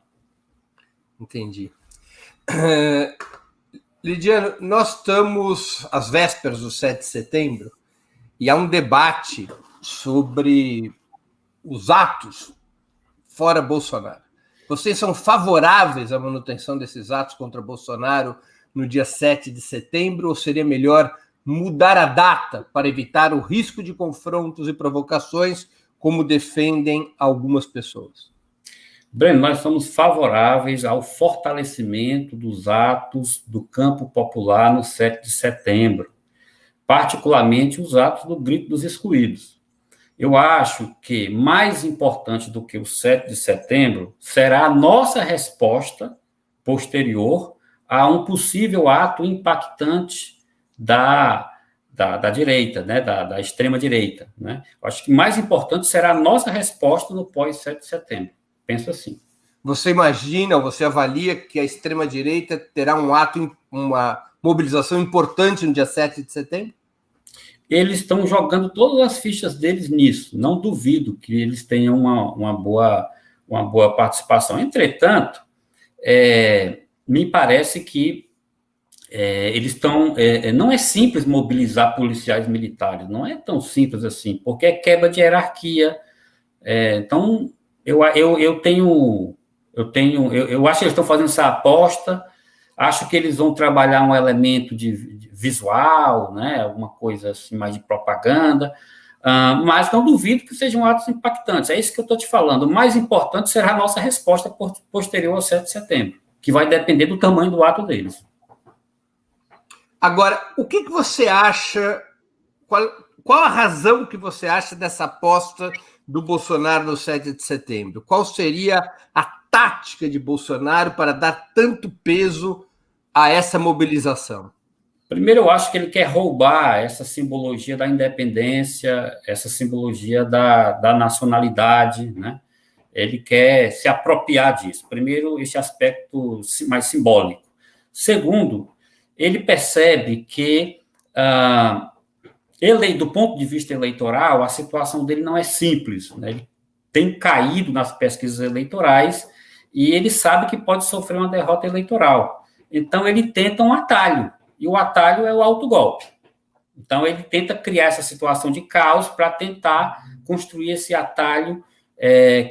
Entendi. Lidiano, nós estamos às vésperas do 7 de setembro e há um debate sobre os atos fora Bolsonaro. Vocês são favoráveis à manutenção desses atos contra Bolsonaro no dia 7 de setembro ou seria melhor mudar a data para evitar o risco de confrontos e provocações, como defendem algumas pessoas? Breno, nós somos favoráveis ao fortalecimento dos atos do campo popular no 7 de setembro, particularmente os atos do Grito dos Excluídos. Eu acho que mais importante do que o 7 de setembro será a nossa resposta posterior a um possível ato impactante da direita, né, da extrema-direita. Né? Eu acho que mais importante será a nossa resposta no pós-7 de setembro. Penso assim. Você imagina, ou você avalia que a extrema-direita terá uma mobilização importante no dia 7 de setembro? Eles estão jogando todas as fichas deles nisso. Não duvido que eles tenham uma boa participação. Entretanto, me parece que eles estão... não é simples mobilizar policiais militares. Não é tão simples assim, porque é quebra de hierarquia. Então... Eu acho que eles estão fazendo essa aposta, acho que eles vão trabalhar um elemento de visual, né, alguma coisa assim, mais de propaganda, mas não duvido que sejam atos impactantes. É isso que eu estou te falando. O mais importante será a nossa resposta posterior ao 7 de setembro, que vai depender do tamanho do ato deles. Agora, o que você acha, qual a razão que você acha dessa aposta do Bolsonaro no 7 de setembro? Qual seria a tática de Bolsonaro para dar tanto peso a essa mobilização? Primeiro, eu acho que ele quer roubar essa simbologia da independência, essa simbologia da nacionalidade, né? Ele quer se apropriar disso. Primeiro, esse aspecto mais simbólico. Segundo, ele percebe que, do ponto de vista eleitoral, a situação dele não é simples, né? Ele tem caído nas pesquisas eleitorais e ele sabe que pode sofrer uma derrota eleitoral. Então, ele tenta um atalho. E o atalho é o autogolpe. Então, ele tenta criar essa situação de caos para tentar construir esse atalho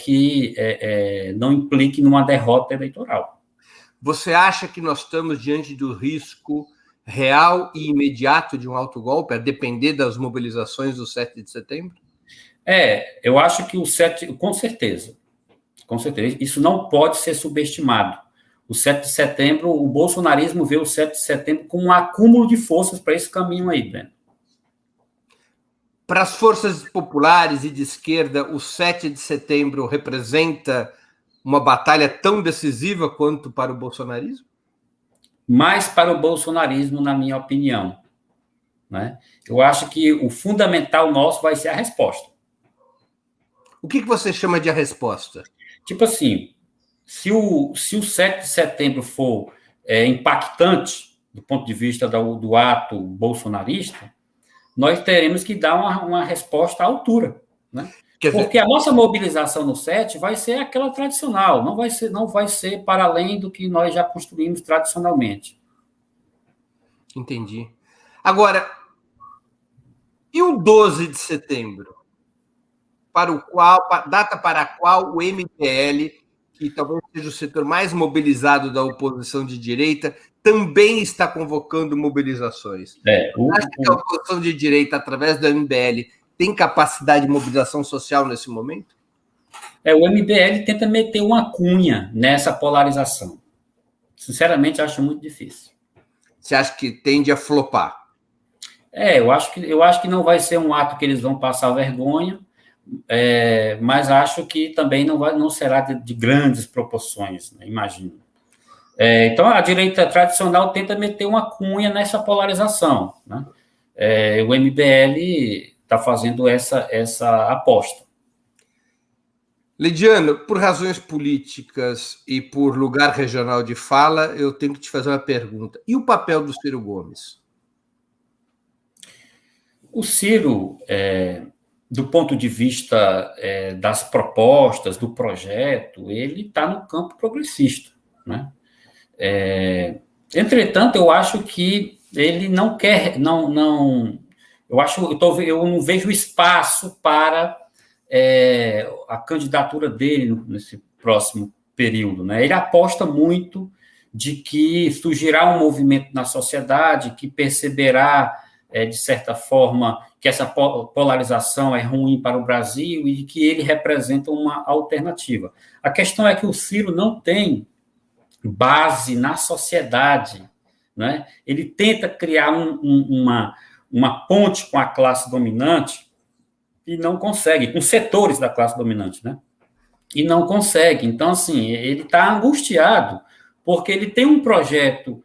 que não implique numa derrota eleitoral. Você acha que nós estamos diante do risco real e imediato de um autogolpe, a depender das mobilizações do 7 de setembro? Eu acho que o 7, com certeza, isso não pode ser subestimado. O 7 de setembro, o bolsonarismo vê o 7 de setembro como um acúmulo de forças para esse caminho aí, Breno. Para as forças populares e de esquerda, o 7 de setembro representa uma batalha tão decisiva quanto para o bolsonarismo? Mais para o bolsonarismo, na minha opinião, né? Eu acho que o fundamental nosso vai ser a resposta. O que você chama de a resposta? Tipo assim, se o 7 de setembro for impactante do ponto de vista do ato bolsonarista, nós teremos que dar uma resposta à altura, né? Porque a nossa mobilização no 7 vai ser aquela tradicional, não vai ser para além do que nós já construímos tradicionalmente. Entendi. Agora, e o 12 de setembro? Data para a qual o MBL, que talvez seja o setor mais mobilizado da oposição de direita, também está convocando mobilizações. Acha que a oposição de direita, através do MBL, tem capacidade de mobilização social nesse momento? O MBL tenta meter uma cunha nessa polarização. Sinceramente, acho muito difícil. Você acha que tende a flopar? Eu acho que não vai ser um ato que eles vão passar vergonha, mas acho que também não será de grandes proporções, né, imagino. Então, a direita tradicional tenta meter uma cunha nessa polarização, né? O MBL está fazendo essa aposta. Lidiano, por razões políticas e por lugar regional de fala, eu tenho que te fazer uma pergunta. E o papel do Ciro Gomes? O Ciro, do ponto de vista das propostas, do projeto, ele está no campo progressista, né? Entretanto, eu acho que ele não quer, eu não vejo espaço para a candidatura dele nesse próximo período, né? Ele aposta muito de que surgirá um movimento na sociedade que perceberá, de certa forma, que essa polarização é ruim para o Brasil e de que ele representa uma alternativa. A questão é que o Ciro não tem base na sociedade, né? Ele tenta criar uma ponte com a classe dominante e não consegue, com setores da classe dominante, né? E não consegue. Então, assim, ele está angustiado porque ele tem um projeto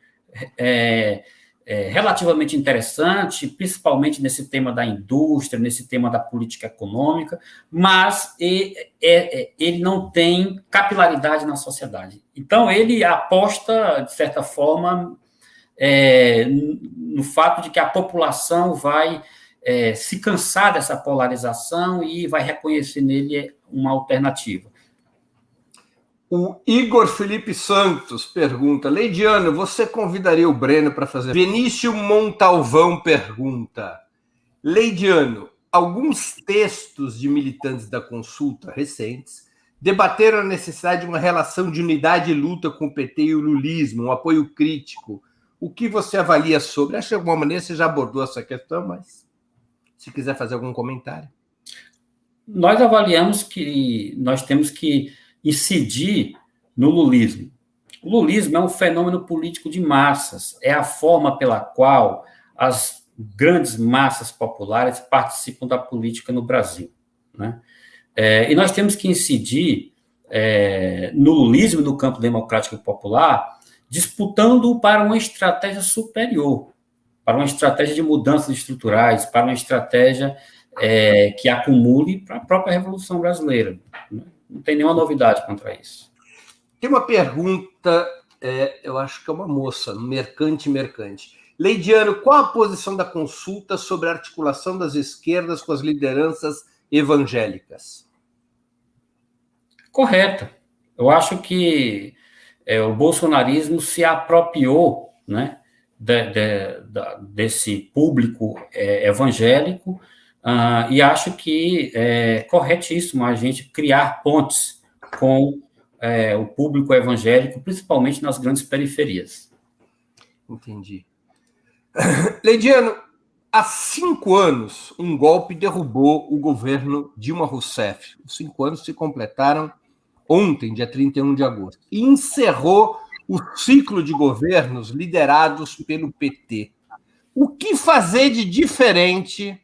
relativamente interessante, principalmente nesse tema da indústria, nesse tema da política econômica, mas ele não tem capilaridade na sociedade. Então, ele aposta, de certa forma, no fato de que a população vai se cansar dessa polarização e vai reconhecer nele uma alternativa. O Igor Felipe Santos pergunta: Leidiano, você convidaria o Breno para fazer? Vinícius Montalvão pergunta: Leidiano, alguns textos de militantes da consulta recentes debateram a necessidade de uma relação de unidade e luta com o PT e o lulismo, um apoio crítico. O que você avalia sobre? Acho que de alguma maneira você já abordou essa questão, mas se quiser fazer algum comentário. Nós avaliamos que nós temos que incidir no lulismo. O lulismo é um fenômeno político de massas, é a forma pela qual as grandes massas populares participam da política no Brasil, né? E nós temos que incidir no lulismo do campo democrático e popular, disputando para uma estratégia superior, para uma estratégia de mudanças estruturais, para uma estratégia que acumule para a própria Revolução Brasileira. Não tem nenhuma novidade contra isso. Tem uma pergunta, eu acho que é uma moça, Mercante. Leidiano, qual a posição da consulta sobre a articulação das esquerdas com as lideranças evangélicas? Correta. Eu acho que o bolsonarismo se apropriou, né, desse público evangélico, e acho que é corretíssimo a gente criar pontes com o público evangélico, principalmente nas grandes periferias. Entendi. Leidiano, há 5 anos, um golpe derrubou o governo Dilma Rousseff. Os 5 anos se completaram ontem, dia 31 de agosto, e encerrou o ciclo de governos liderados pelo PT. O que fazer de diferente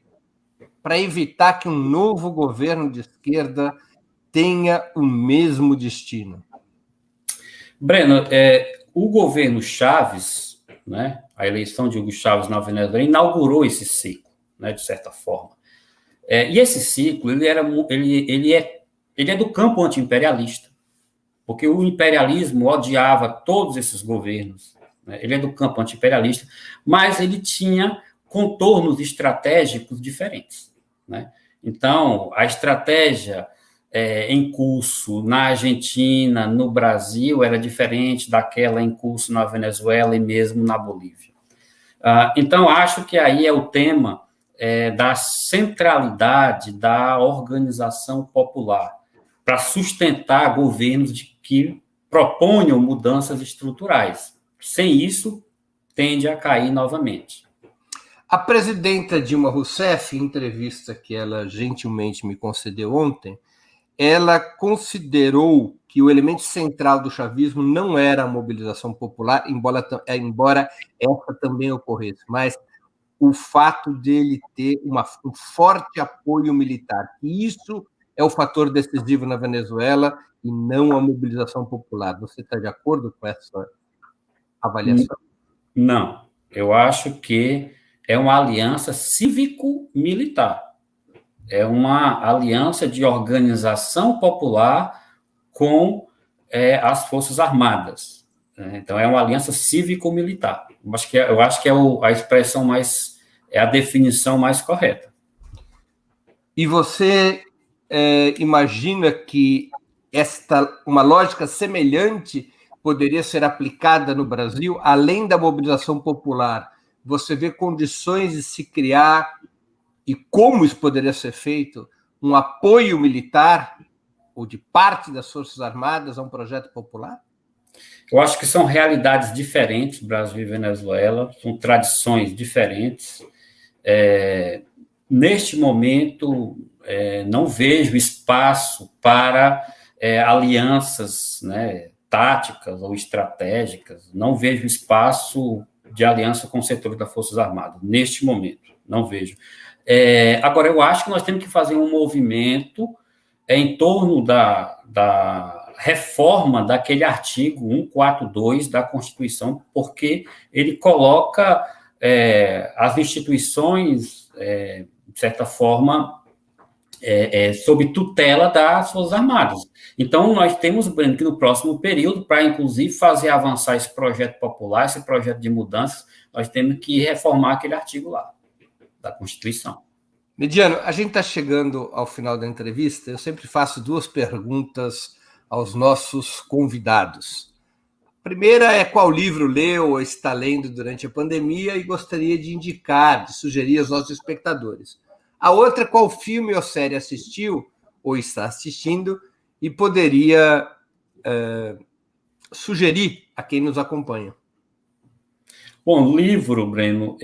para evitar que um novo governo de esquerda tenha o mesmo destino? Breno, o governo Chaves, né, a eleição de Hugo Chávez na Venezuela, inaugurou esse ciclo, né, de certa forma. E esse ciclo ele é do campo anti-imperialista, porque o imperialismo odiava todos esses governos, né? Ele é do campo anti-imperialista, mas ele tinha contornos estratégicos diferentes, né? Então, a estratégia em curso na Argentina, no Brasil, era diferente daquela em curso na Venezuela e mesmo na Bolívia. Então, acho que aí é o tema da centralidade da organização popular para sustentar governos que proponham mudanças estruturais. Sem isso, tende a cair novamente. A presidenta Dilma Rousseff, em entrevista que ela gentilmente me concedeu ontem, ela considerou que o elemento central do chavismo não era a mobilização popular, embora essa também ocorresse, mas o fato dele ter um forte apoio militar. E isso é o fator decisivo na Venezuela e não a mobilização popular. Você está de acordo com essa avaliação? Não. Eu acho que é uma aliança cívico-militar. É uma aliança de organização popular com as Forças Armadas. Então, é uma aliança cívico-militar. Eu acho que é a expressão mais, a definição mais correta. E você imagina que uma lógica semelhante poderia ser aplicada no Brasil, além da mobilização popular? Você vê condições de se criar, e como isso poderia ser feito, um apoio militar ou de parte das Forças Armadas a um projeto popular? Eu acho que são realidades diferentes, Brasil e Venezuela, são tradições diferentes. Neste momento, não vejo espaço para alianças, né, táticas ou estratégicas, não vejo espaço de aliança com o setor das Forças Armadas, neste momento, não vejo. Agora, eu acho que nós temos que fazer um movimento em torno da reforma daquele artigo 142 da Constituição, porque ele coloca as instituições, de certa forma, sob tutela das Forças Armadas. Então, nós temos, Breno, que no próximo período, para, inclusive, fazer avançar esse projeto popular, esse projeto de mudanças, nós temos que reformar aquele artigo lá, da Constituição. Mediano, a gente está chegando ao final da entrevista. Eu sempre faço 2 perguntas aos nossos convidados. A primeira é qual livro leu ou está lendo durante a pandemia e gostaria de indicar, de sugerir aos nossos espectadores. A outra é qual filme ou série assistiu ou está assistindo e poderia sugerir a quem nos acompanha. Bom, livro, Breno,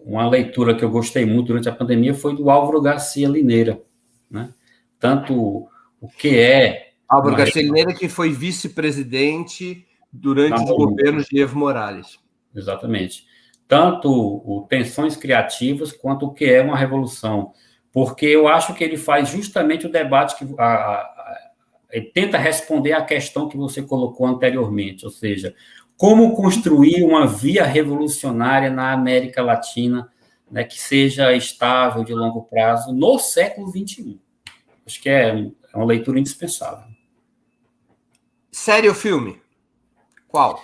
uma leitura que eu gostei muito durante a pandemia foi do Álvaro Garcia Lineira, né? Tanto o que é... Álvaro Garcia Lineira, que foi vice-presidente durante os governos de Evo Morales. Exatamente. Tanto o Tensões Criativas quanto o que é uma revolução. Porque eu acho que ele faz justamente o debate que... ele tenta responder à questão que você colocou anteriormente, ou seja, como construir uma via revolucionária na América Latina, né, que seja estável de longo prazo no século XXI. Acho que é uma leitura indispensável. Série ou filme? Qual?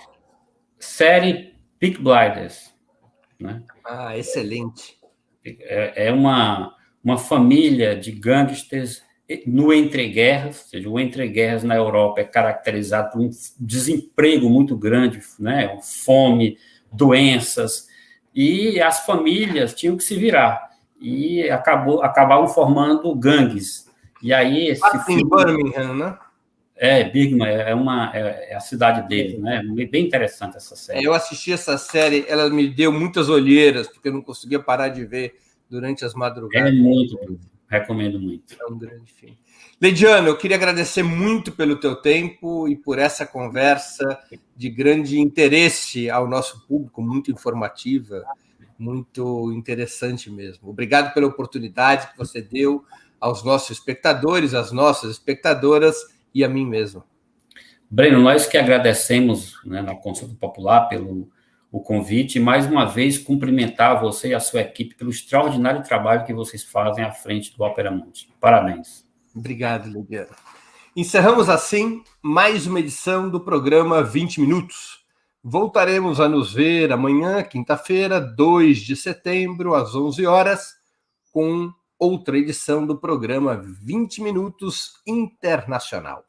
Série Peaky Blinders. Né? Ah, excelente. É uma família de gangsters no entreguerras, ou seja, o entreguerras na Europa é caracterizado por um desemprego muito grande, né? Fome, doenças, e as famílias tinham que se virar, e acabavam formando gangues. E aí esse em Birmingham, né? Birmingham é a cidade dele, né? Bem interessante essa série. Eu assisti essa série, ela me deu muitas olheiras, porque eu não conseguia parar de ver durante as madrugadas. É muito bom. Recomendo muito. É um grande filme. Leidiano, eu queria agradecer muito pelo teu tempo e por essa conversa de grande interesse ao nosso público, muito informativa, muito interessante mesmo. Obrigado pela oportunidade que você deu aos nossos espectadores, às nossas espectadoras e a mim mesmo. Breno, nós que agradecemos, né, na Consulta Popular pelo o convite, e mais uma vez cumprimentar você e a sua equipe pelo extraordinário trabalho que vocês fazem à frente do Opera Mundi. Parabéns. Obrigado, Leidiano. Encerramos assim mais uma edição do programa 20 Minutos. Voltaremos a nos ver amanhã, quinta-feira, 2 de setembro, às 11 horas, com outra edição do programa 20 Minutos Internacional.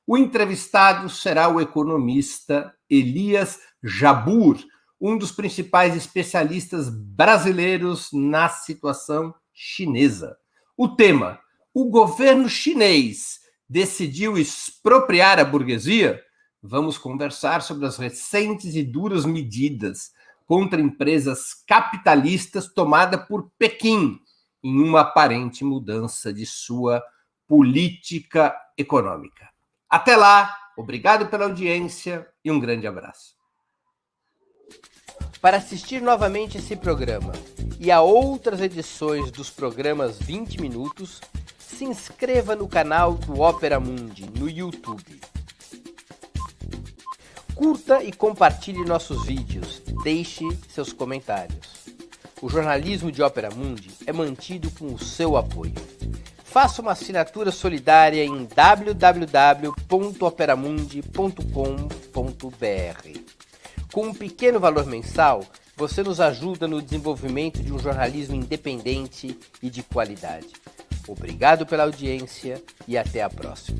O entrevistado será o economista Elias Jabbour, um dos principais especialistas brasileiros na situação chinesa. O tema: o governo chinês decidiu expropriar a burguesia? Vamos conversar sobre as recentes e duras medidas contra empresas capitalistas tomadas por Pequim, em uma aparente mudança de sua política econômica. Até lá, obrigado pela audiência e um grande abraço. Para assistir novamente esse programa e a outras edições dos programas 20 Minutos, se inscreva no canal do Opera Mundi no YouTube. Curta e compartilhe nossos vídeos, deixe seus comentários. O jornalismo de Opera Mundi é mantido com o seu apoio. Faça uma assinatura solidária em www.operamundi.com.br. Com um pequeno valor mensal, você nos ajuda no desenvolvimento de um jornalismo independente e de qualidade. Obrigado pela audiência e até a próxima.